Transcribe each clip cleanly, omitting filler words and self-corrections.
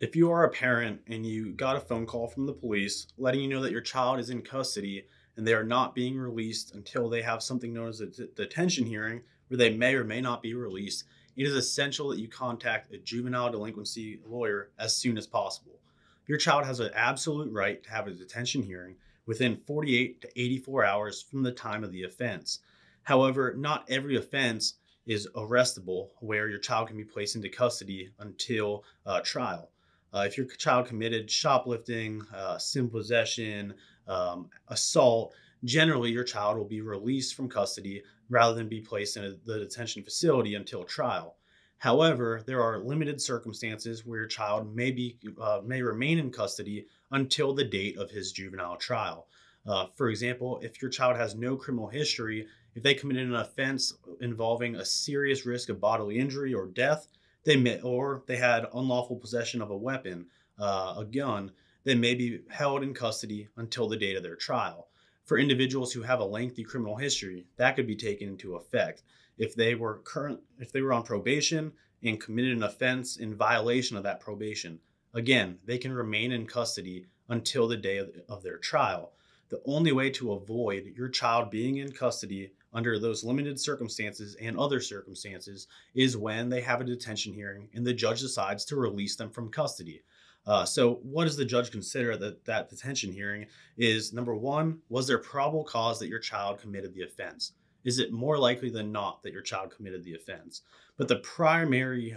If you are a parent and you got a phone call from the police letting you know that your child is in custody and they are not being released until they have something known as a detention hearing where they may or may not be released, it is essential that you contact a juvenile delinquency lawyer as soon as possible. Your child has an absolute right to have a detention hearing within 48 to 84 hours from the time of the offense. However, not every offense is arrestable where your child can be placed into custody until trial. If your child committed shoplifting, simple possession, assault, generally your child will be released from custody rather than be placed in the detention facility until trial. However, there are limited circumstances where your child may remain in custody until the date of his juvenile trial. For example, if your child has no criminal history, if they committed an offense involving a serious risk of bodily injury or death, or they had unlawful possession of a weapon, a gun, they may be held in custody until the date of their trial. For individuals who have a lengthy criminal history, that could be taken into effect. If they were on probation and committed an offense in violation of that probation, again, they can remain in custody until the day of their trial. The only way to avoid your child being in custody under those limited circumstances and other circumstances is when they have a detention hearing and the judge decides to release them from custody. So, what does the judge consider that detention hearing is? Number one, was there probable cause that your child committed the offense? Is it more likely than not that your child committed the offense? But the primary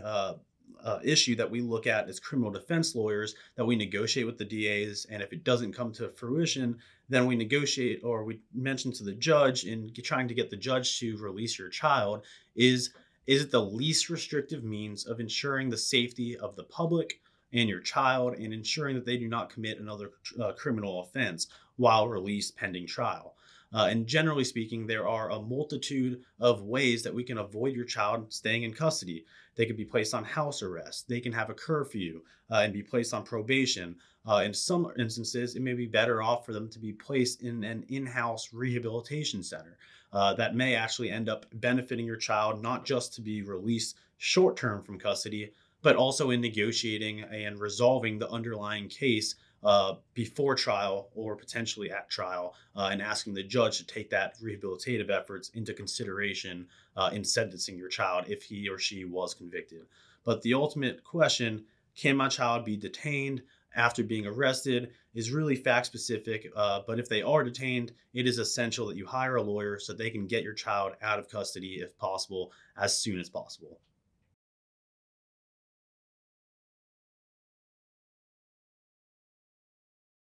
issue that we look at as criminal defense lawyers, that we negotiate with the DAs, and if it doesn't come to fruition, then we negotiate or we mention to the judge in trying to get the judge to release your child is it the least restrictive means of ensuring the safety of the public and your child and ensuring that they do not commit another criminal offense while released pending trial. And generally speaking, there are a multitude of ways that we can avoid your child staying in custody. They could be placed on house arrest. They can have a curfew and be placed on probation. In some instances, it may be better off for them to be placed in an in-house rehabilitation center that may actually end up benefiting your child, not just to be released short-term from custody, but also in negotiating and resolving the underlying case before trial or potentially at trial, and asking the judge to take that rehabilitative efforts into consideration in sentencing your child if he or she was convicted. But the ultimate question, can my child be detained after being arrested, is really fact specific. But if they are detained, it is essential that you hire a lawyer so they can get your child out of custody if possible, as soon as possible.